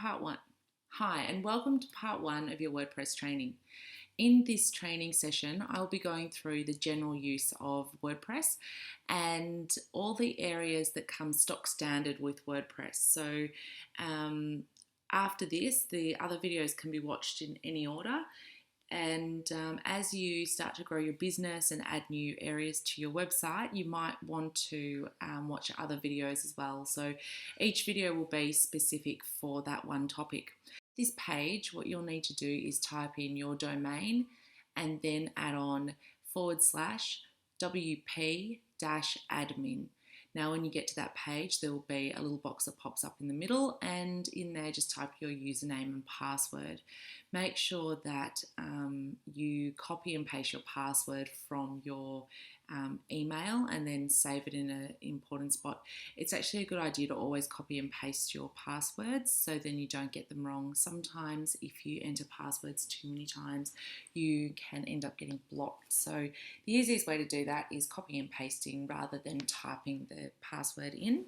part one. Hi, and welcome to part one of your WordPress training. In this training session, I'll be going through the general use of WordPress and all the areas that come stock standard with WordPress. So after this, the other videos can be watched in any order. And as you start to grow your business and add new areas to your website, you might want to watch other videos as well. So each video will be specific for that one topic. This page, what you'll need to do is type in your domain and then add on /WP-admin. Now, when you get to that page, there will be a little box that pops up in the middle, and in there, just type your username and password. Make sure that you copy and paste your password from your email and then save it in an important spot. It's actually a good idea to always copy and paste your passwords so then you don't get them wrong. Sometimes if you enter passwords too many times, you can end up getting blocked. So the easiest way to do that is copy and pasting rather than typing the password in.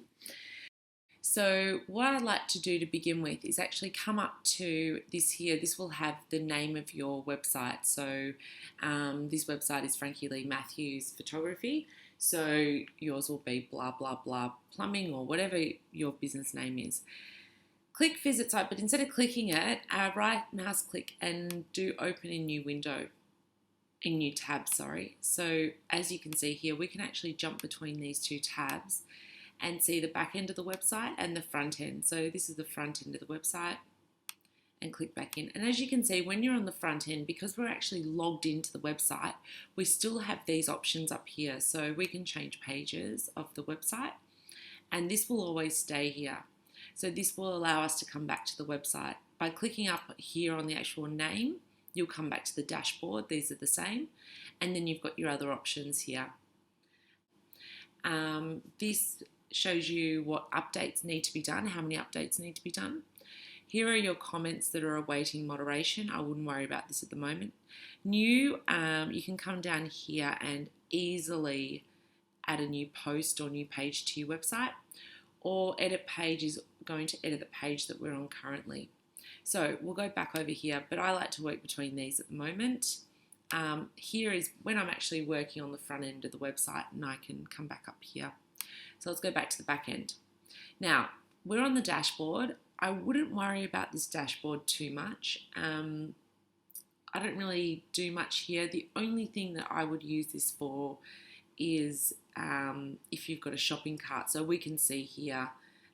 So what I'd like to do to begin with is actually come up to this here. This will have the name of your website. So this website is Frankie Lee Matthews Photography. So yours will be blah, blah, blah plumbing or whatever your business name is. Click visit site, but instead of clicking it, right mouse click and do open in new window, in new tab, sorry. So as you can see here, we can actually jump between these two tabs and see the back end of the website and the front end. So this is the front end of the website, and click back in. And as you can see, when you're on the front end, because we're actually logged into the website, we still have these options up here. So we can change pages of the website, and this will always stay here. So this will allow us to come back to the website. By clicking up here on the actual name, you'll come back to the dashboard. These are the same. And then you've got your other options here. This shows you what updates need to be done, how many updates need to be done. Here are your comments that are awaiting moderation. I wouldn't worry about this at the moment. New, you can come down here and easily add a new post or new page to your website, or edit page is going to edit the page that we're on currently. So we'll go back over here, but I like to work between these at the moment. Here is when I'm actually working on the front end of the website, and I can come back up here. So let's go back to the back end. Now, we're on the dashboard. I wouldn't worry about this dashboard too much. I don't really do much here. The only thing that I would use this for is if you've got a shopping cart. So we can see here,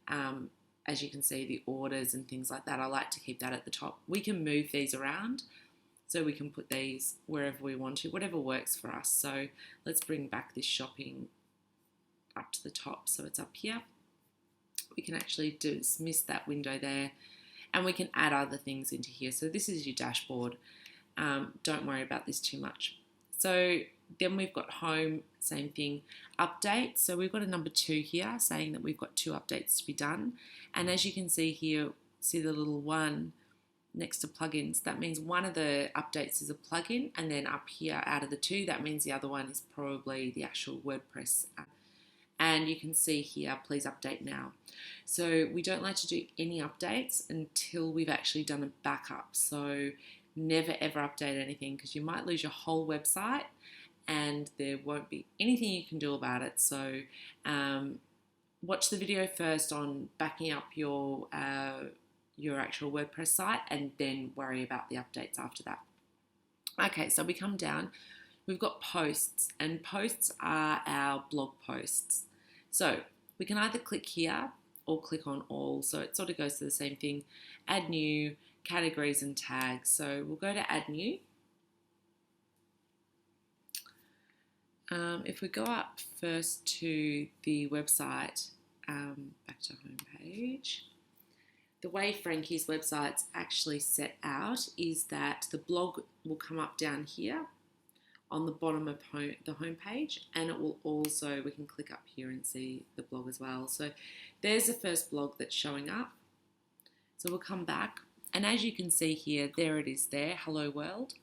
as you can see, the orders and things like that. I like to keep that at the top. We can move these around. So we can put these wherever we want to, whatever works for us. So let's bring back this shopping up to the top. So it's up here. We can actually dismiss that window there, and we can add other things into here. So this is your dashboard. Don't worry about this too much. So then we've got home, same thing, update. So we've got a number 2 here saying that we've got 2 updates to be done. And as you can see here, see the little 1 next to plugins. That means one of the updates is a plugin, and then up here out of the 2, that means the other one is probably the actual WordPress app. And you can see here, please update now. So we don't like to do any updates until we've actually done a backup. So never ever update anything, because you might lose your whole website and there won't be anything you can do about it. So watch the video first on backing up your actual WordPress site, and then worry about the updates after that. Okay, so we come down, we've got posts, and posts are our blog posts. So we can either click here or click on all. So it sort of goes to the same thing. Add new, categories and tags. So we'll go to add new. If we go up first to the website, back to homepage, the way Frankie's website's actually set out is that the blog will come up down here on the bottom of the home page, and it will also, we can click up here and see the blog as well. So there's the first blog that's showing up. So we'll come back, and as you can see here, there it is there, Hello World,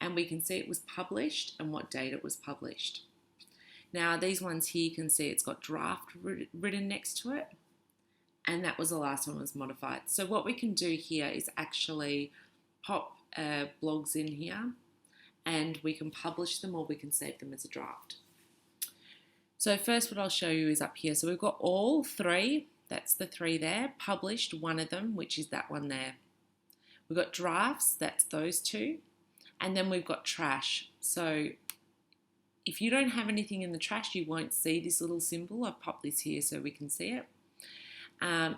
and we can see it was published and what date it was published. Now these ones here, you can see it's got draft written next to it, and that was the last one was modified. So what we can do here is actually pop blogs in here, and we can publish them or we can save them as a draft. So first what I'll show you is up here. So we've got all three, that's the three there, published, one of them, which is that one there. We've got drafts, that's those two, and then we've got trash. So if you don't have anything in the trash, you won't see this little symbol. I've popped this here so we can see it.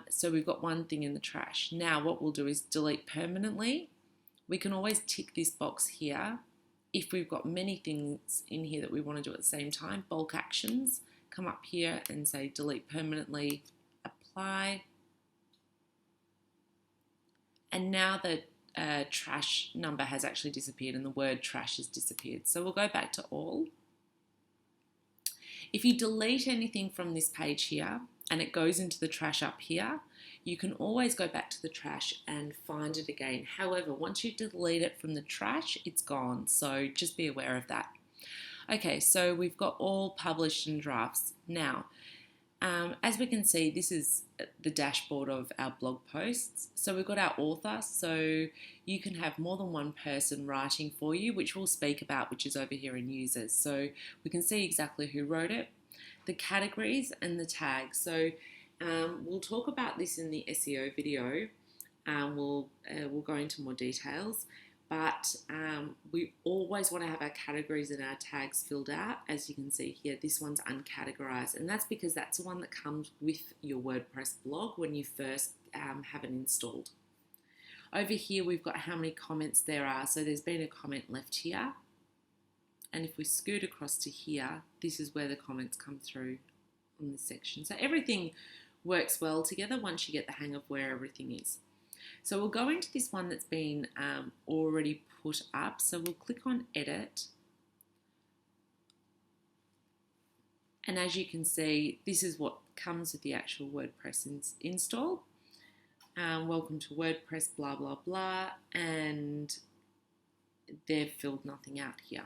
So we've got one thing in the trash. Now what we'll do is delete permanently. We can always tick this box here if we've got many things in here that we want to do at the same time. Bulk actions, come up here and say delete permanently, apply. And now the trash number has actually disappeared and the word trash has disappeared. So we'll go back to all. If you delete anything from this page here and it goes into the trash up here, you can always go back to the trash and find it again. However, once you delete it from the trash, it's gone. So just be aware of that. Okay, so we've got all published in drafts. Now, as we can see, this is the dashboard of our blog posts. So we've got our author, so you can have more than one person writing for you, which we'll speak about, which is over here in users. So we can see exactly who wrote it, the categories and the tags. So we'll talk about this in the SEO video. We'll go into more details, but we always want to have our categories and our tags filled out. As you can see here, this one's uncategorized, and that's because that's the one that comes with your WordPress blog when you first have it installed. Over here, we've got how many comments there are. So there's been a comment left here, and if we scoot across to here, this is where the comments come through on this section. So everything works well together once you get the hang of where everything is. So we'll go into this one that's been already put up. So we'll click on edit. And as you can see, this is what comes with the actual WordPress install. Welcome to WordPress, blah, blah, blah. And they've filled nothing out here.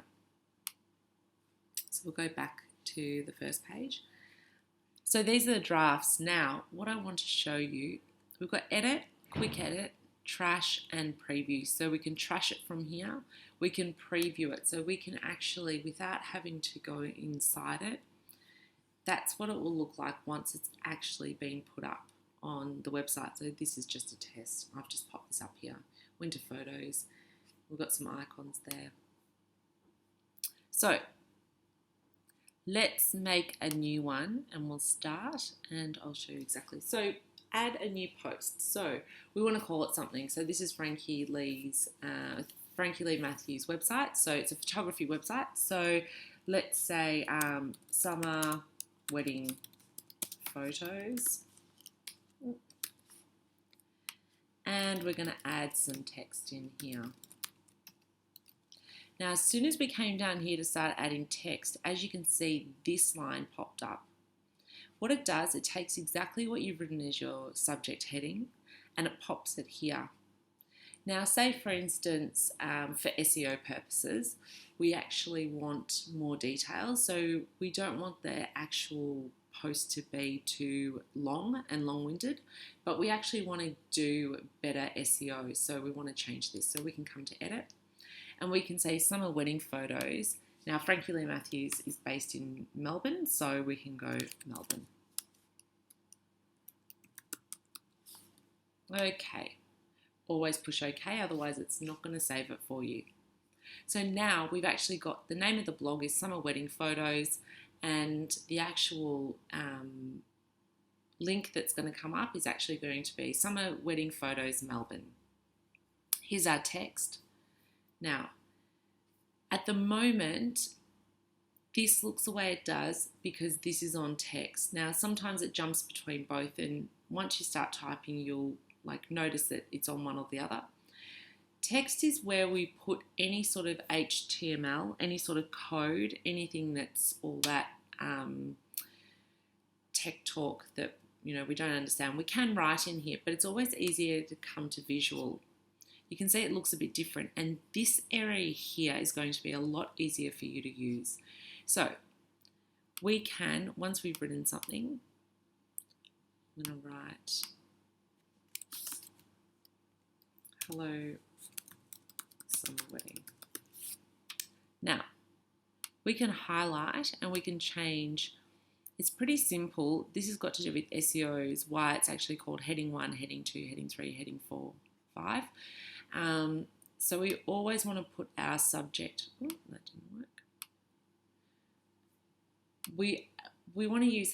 So we'll go back to the first page. So these are the drafts. Now, what I want to show you, we've got edit, quick edit, trash, and preview. So we can trash it from here. We can preview it. So we can actually, without having to go inside it, that's what it will look like once it's actually been put up on the website. So this is just a test. I've just popped this up here. Winter photos. We've got some icons there. So let's make a new one and we'll start and I'll show you exactly. So add a new post. So we want to call it something. So this is Frankie Lee Matthews website. So it's a photography website. So let's say summer wedding photos. And we're going to add some text in here. Now, as soon as we came down here to start adding text, as you can see, this line popped up. What it does, it takes exactly what you've written as your subject heading and it pops it here. Now, say for instance, for SEO purposes, we actually want more details. So we don't want the actual post to be too long and long-winded, but we actually want to do better SEO. So we want to change this. So we can come to edit. And we can say summer wedding photos. Now, Frankie Lee Matthews is based in Melbourne, so we can go Melbourne. Okay. Always push OK, otherwise it's not going to save it for you. So now we've actually got the name of the blog is Summer Wedding Photos, and the actual link that's going to come up is actually going to be Summer Wedding Photos Melbourne. Here's our text. Now, at the moment, this looks the way it does because this is on text. Now, sometimes it jumps between both, and once you start typing, you'll notice that it's on one or the other. Text is where we put any sort of HTML, any sort of code, anything that's all that tech talk that we don't understand. We can write in here, but it's always easier to come to visual. You can see it looks a bit different, and this area here is going to be a lot easier for you to use. So we can, once we've written something, I'm going to write hello summer wedding. Now, we can highlight and we can change. It's pretty simple. This has got to do with SEOs, why it's actually called heading 1, heading 2, heading 3, heading 4, 5. So we always want to put our subject. Oh, that didn't work. We want to use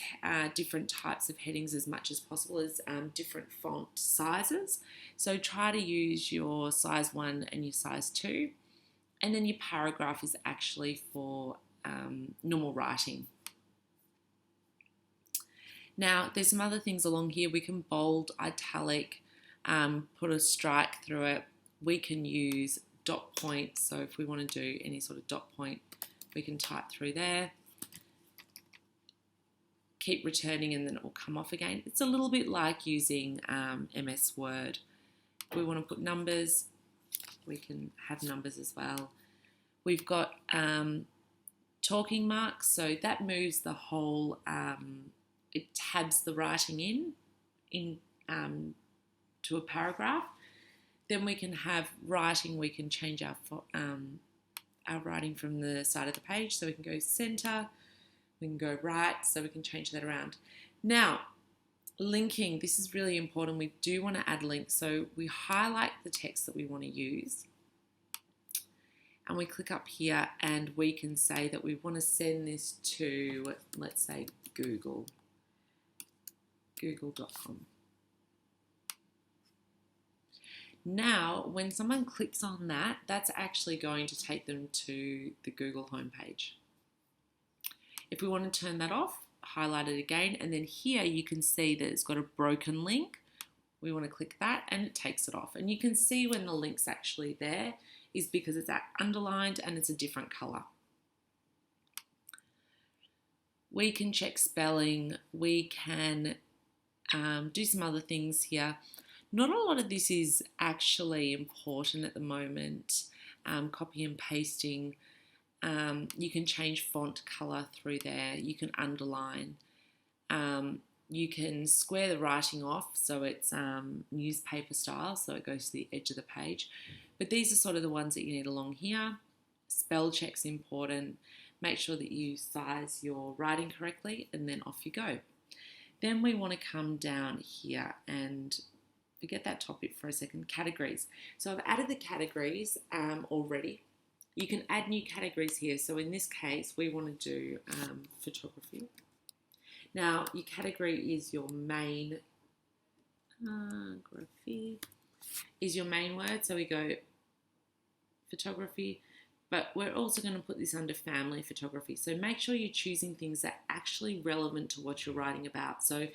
different types of headings as much as possible, as different font sizes. So try to use your size 1 and your size 2. And then your paragraph is actually for normal writing. Now, there's some other things along here. We can bold, italic, put a strike through it. We can use dot point. So if we want to do any sort of dot point, we can type through there. Keep returning and then it will come off again. It's a little bit like using MS Word. If we want to put numbers, we can have numbers as well. We've got talking marks, so that moves the whole, it tabs the writing in to a paragraph. Then we can have writing, we can change our writing from the side of the page, so we can go center, we can go right, so we can change that around. Now, linking, this is really important. We do want to add links, so we highlight the text that we want to use and we click up here and we can say that we want to send this to, let's say, google.com. Now, when someone clicks on that, that's actually going to take them to the Google homepage. If we want to turn that off, highlight it again, and then here you can see that it's got a broken link. We want to click that and it takes it off. And you can see when the link's actually there is because it's underlined and it's a different color. We can check spelling. We can do some other things here. Not a lot of this is actually important at the moment. Copy and pasting. You can change font color through there. You can underline. You can square the writing off so it's newspaper style, so it goes to the edge of the page. But these are sort of the ones that you need along here. Spell check's important. Make sure that you size your writing correctly and then off you go. Then we want to come down here and forget that topic for a second, categories. So I've added the categories already. You can add new categories here. So in this case, we want to do photography. Now, your category is your main, is your main word. So we go photography, but we're also going to put this under family photography. So make sure you're choosing things that are actually relevant to what you're writing about. So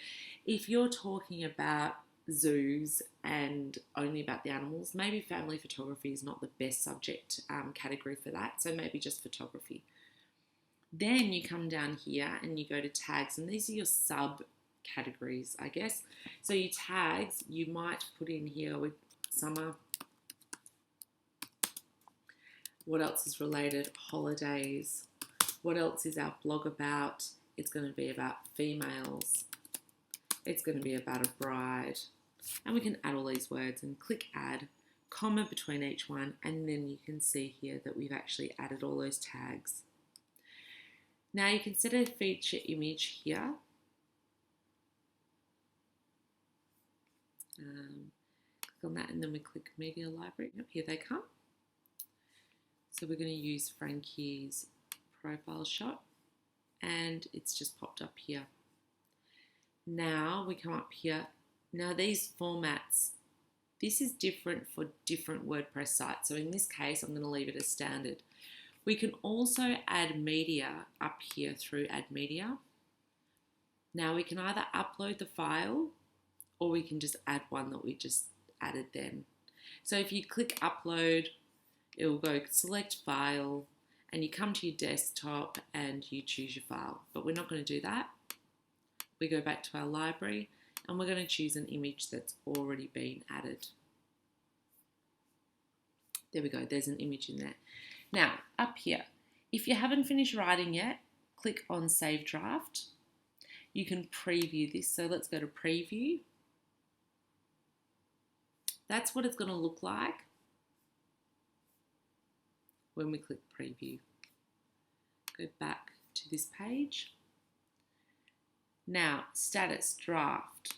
if you're talking about zoos and only about the animals, maybe family photography is not the best subject category for that. So maybe just photography. Then you come down here and you go to tags, and these are your subcategories, I guess. So your tags, you might put in here with summer. What else is related? Holidays. What else is our blog about? It's going to be about females. It's going to be about a bride. And we can add all these words and click add, comma between each one, and then you can see here that we've actually added all those tags. Now you can set a feature image here. Click on that and then we click Media Library. Yep, here they come. So we're going to use Frankie's profile shot and it's just popped up here. Now we come up here. Now these formats, this is different for different WordPress sites. So in this case, I'm going to leave it as standard. We can also add media up here through Add Media. Now we can either upload the file or we can just add one that we just added then. So if you click upload, it will go select file and you come to your desktop and you choose your file. But we're not going to do that. We go back to our library and we're going to choose an image that's already been added. There we go, there's an image in there. Now, up here, if you haven't finished writing yet, click on Save Draft. You can preview this. So let's go to preview. That's what it's going to look like when we click preview. Go back to this page. Now, status draft.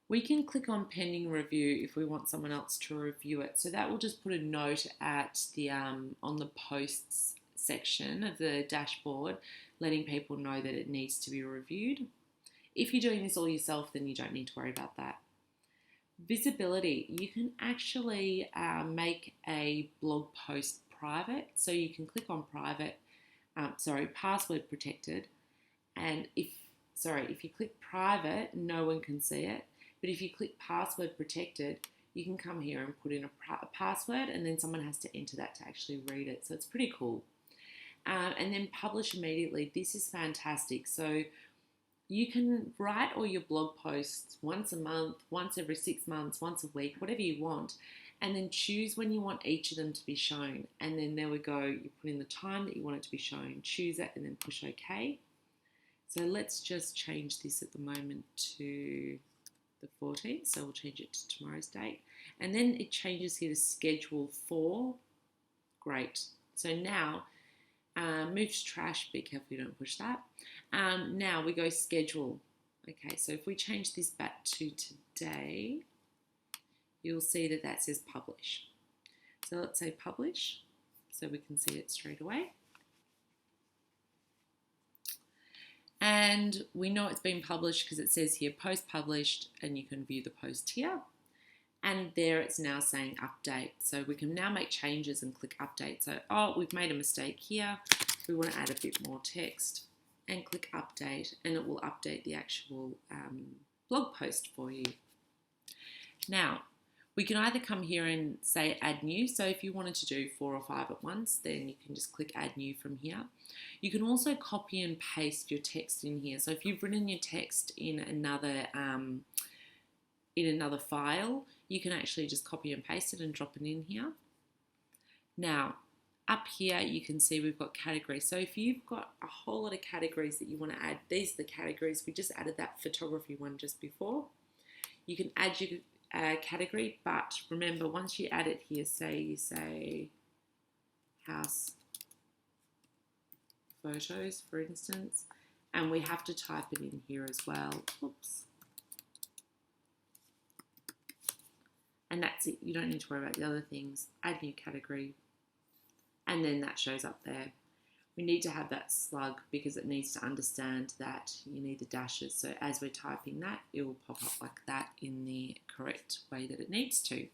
We can click on pending review if we want someone else to review it. So that will just put a note at the on the posts section of the dashboard, letting people know that it needs to be reviewed. If you're doing this all yourself, then you don't need to worry about that. Visibility. You can actually make a blog post private. So you can click on private, password protected. And if you click private, no one can see it. But if you click password protected, you can come here and put in a password, and then someone has to enter that to actually read it. So it's pretty cool. And then publish immediately. This is fantastic. So you can write all your blog posts once a month, once every 6 months, once a week, whatever you want, and then choose when you want each of them to be shown. And then there we go. You put in the time that you want it to be shown, choose it, and then push OK. So let's just change this at the moment to the 14th. So we'll change it to tomorrow's date. And then it changes here to schedule for. Great. So now, move to trash. Be careful you don't push that. Now we go schedule. Okay, so if we change this back to today, you'll see that that says publish. So let's say publish, so we can see it straight away. And we know it's been published because it says here post published, and you can view the post here. And there it's now saying update. So we can now make changes and click update. So, oh, we've made a mistake here. We want to add a bit more text, and click update, and it will update the actual blog post for you. Now, we can either come here and say add new. So if you wanted to do 4 or 5 at once, then you can just click add new from here. You can also copy and paste your text in here. So if you've written your text in another file, you can actually just copy and paste it and drop it in here. Now, up here, you can see we've got categories. So if you've got a whole lot of categories that you want to add, these are the categories. We just added that photography one just before. You can add your category, but remember, once you add it here, say you say house photos, for instance, and we have to type it in here as well. Oops. And that's it. You don't need to worry about the other things. Add new category. And then that shows up there. We need to have that slug because it needs to understand that you need the dashes. So as we're typing that, it will pop up like that in the correct way that it needs to.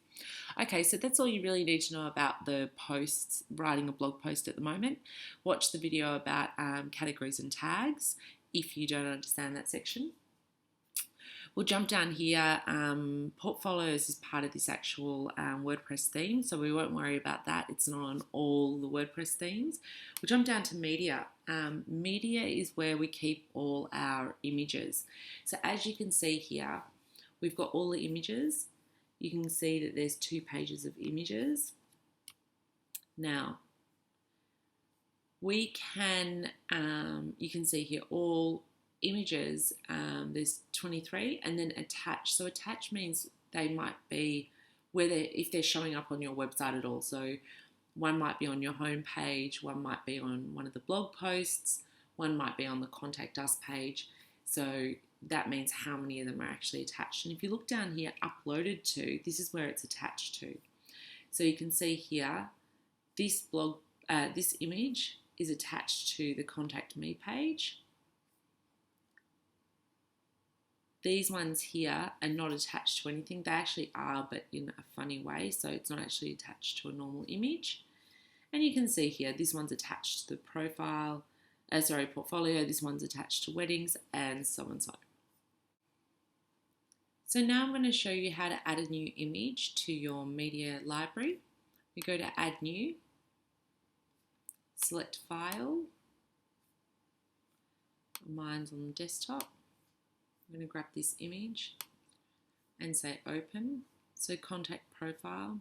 Okay, so that's all you really need to know about the posts, writing a blog post at the moment. Watch the video about categories and tags if you don't understand that section. We'll jump down here. Portfolios is part of this actual WordPress theme, so we won't worry about that. It's not on all the WordPress themes. We'll jump down to media. Media is where we keep all our images. So as you can see here, we've got all the images. You can see that there's 2 pages of images. Now, we can, you can see here all images, there's 23, and then attach. So attach means they might be if they're showing up on your website at all. So one might be on your home page, one might be on one of the blog posts, one might be on the contact us page. So that means how many of them are actually attached. And if you look down here, uploaded to, this is where it's attached to. So you can see here, this image is attached to the contact me page. These ones here are not attached to anything. They actually are, but in a funny way. So it's not actually attached to a normal image. And you can see here, this one's attached to the portfolio. This one's attached to weddings, and so and so. So now I'm going to show you how to add a new image to your media library. We go to add new, select file. Mine's on the desktop. I'm going to grab this image and say open. So contact profile.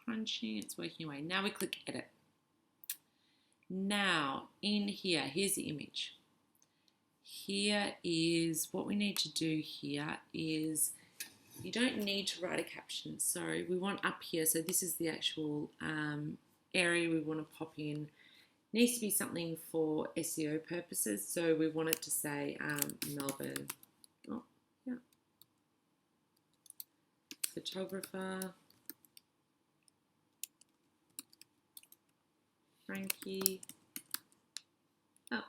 crunching, it's working away. Now we click edit. Now in here, here's the image. Here is what we need to do here is you don't need to write a caption. So we want up here, so this is the actual area we want to pop in. Needs to be something for SEO purposes. So we want it to say Melbourne. Oh, yeah. Photographer. Frankie. Oh.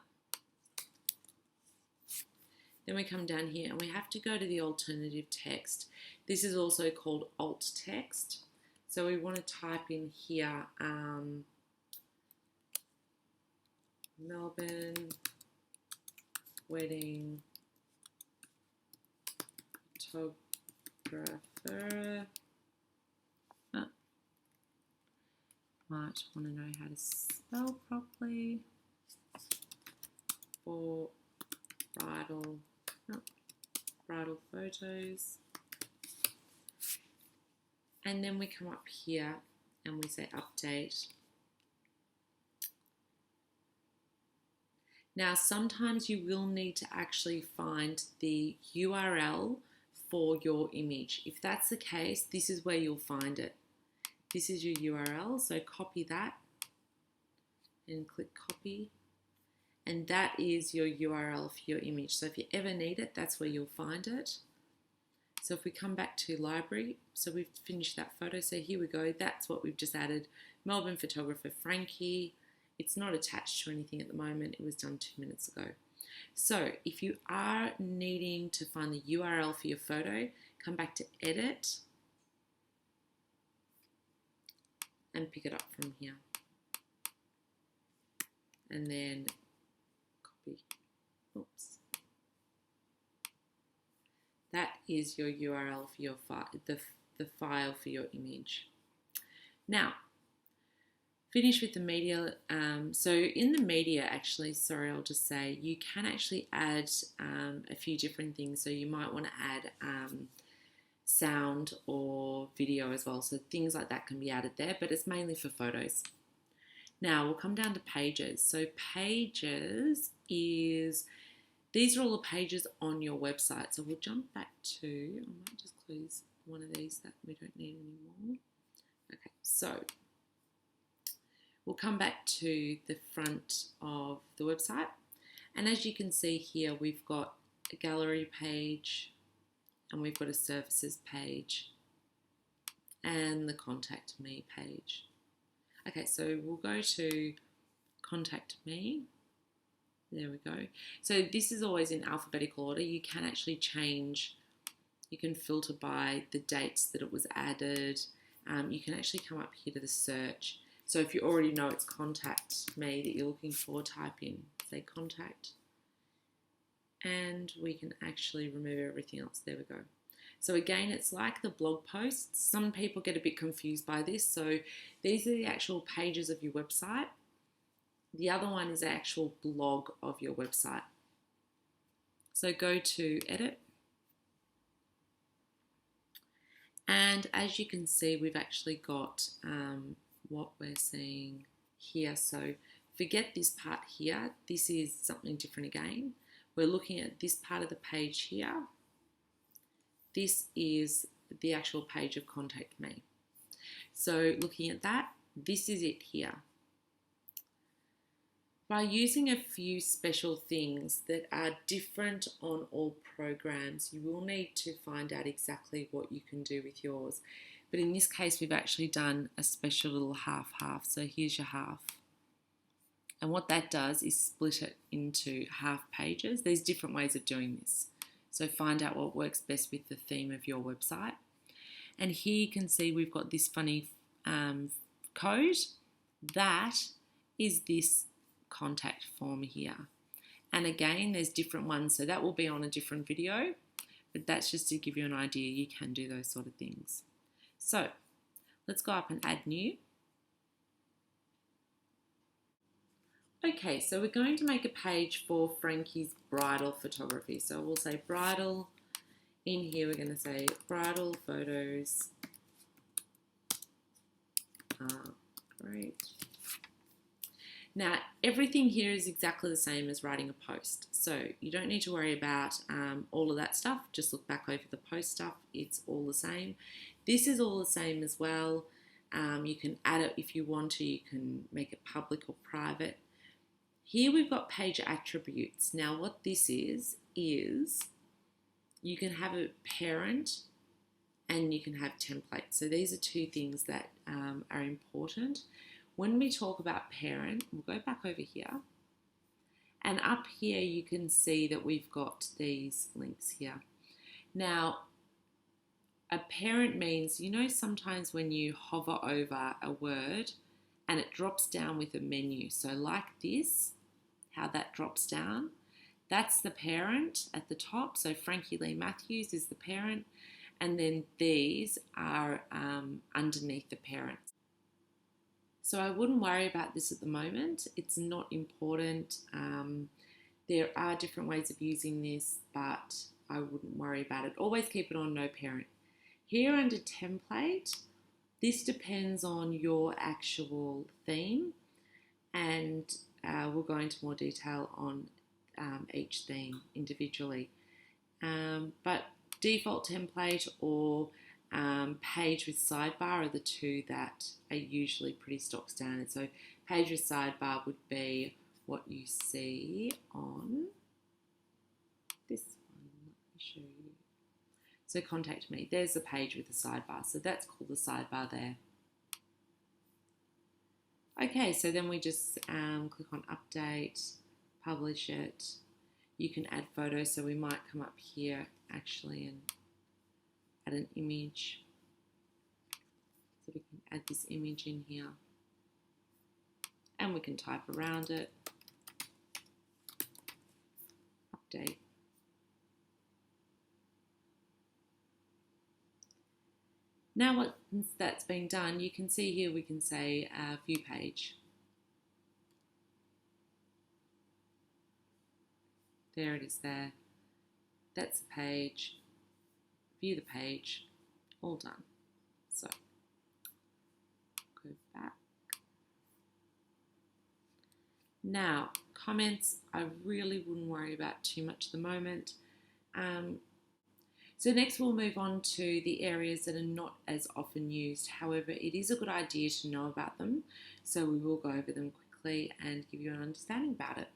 Then we come down here and we have to go to the alternative text. This is also called alt text. So we want to type in here Melbourne wedding photographer. Might want to know how to spell properly for bridal photos. And then we come up here and we say update. Now, sometimes you will need to actually find the URL for your image. If that's the case, this is where you'll find it. This is your URL, so copy that and click copy. And that is your URL for your image. So if you ever need it, that's where you'll find it. So if we come back to library, so we've finished that photo. So here we go, that's what we've just added. Melbourne photographer Frankie. It's not attached to anything at the moment. It was done 2 minutes ago. So if you are needing to find the URL for your photo, come back to edit and pick it up from here. And then copy. Oops. That is your URL for your file, the file for your image. Now, finish with the media. So in the media, actually, sorry, I'll just say, you can actually add a few different things. So you might want to add sound or video as well. So things like that can be added there, but it's mainly for photos. Now we'll come down to pages. So pages is, these are all the pages on your website. So we'll jump back to, I might just close one of these that we don't need anymore. Okay, so we'll come back to the front of the website. And as you can see here, we've got a gallery page, and we've got a services page and the contact me page. Okay, so we'll go to contact me. There we go. So this is always in alphabetical order. You can actually change, you can filter by the dates that it was added. You can actually come up here to the search. So if you already know it's contact me that you're looking for, type in, say contact. And we can actually remove everything else. There we go. So again, it's like the blog posts. Some people get a bit confused by this. So these are the actual pages of your website. The other one is the actual blog of your website. So go to edit. And as you can see, we've actually got what we're seeing here. So forget this part here. This is something different again. We're looking at this part of the page here. This is the actual page of Contact Me. So looking at that, this is it here. By using a few special things that are different on all programs, you will need to find out exactly what you can do with yours. But in this case, we've actually done a special little half-half. So here's your half. And what that does is split it into half pages. There's different ways of doing this. So find out what works best with the theme of your website. And here you can see we've got this funny code. That is this contact form here. And again, there's different ones. So that will be on a different video. But that's just to give you an idea. You can do those sort of things. So let's go up and add new. Okay, so we're going to make a page for Frankie's bridal photography. So we'll say bridal. In here, we're going to say bridal photos Great. Now, everything here is exactly the same as writing a post. So you don't need to worry about all of that stuff. Just look back over the post stuff. It's all the same. This is all the same as well. You can add it if you want to. You can make it public or private. Here we've got page attributes. Now what this is you can have a parent and you can have templates. So these are two things that are important. When we talk about parent, we'll go back over here. And up here you can see that we've got these links here. Now, a parent means, you know, sometimes when you hover over a word and it drops down with a menu. So like this, how that drops down, that's the parent at the top. So Frankie Lee Matthews is the parent. And then these are underneath the parent. So I wouldn't worry about this at the moment. It's not important. There are different ways of using this, but I wouldn't worry about it. Always keep it on no parent. Here under template, this depends on your actual theme, and we'll go into more detail on each theme individually. But default template or page with sidebar are the two that are usually pretty stock standard. So page with sidebar would be what you see on this one. Let me show you. So contact me. There's the page with the sidebar. So that's called the sidebar there. Okay, so then we just click on update, publish it. You can add photos. So we might come up here actually and add an image. So we can add this image in here. And we can type around it. Update. Now once that's been done, you can see here we can say view page. There it is there. That's the page. View the page. All done. So go back. Now comments, I really wouldn't worry about too much at the moment. So next we'll move on to the areas that are not as often used. However, it is a good idea to know about them. So we will go over them quickly and give you an understanding about it.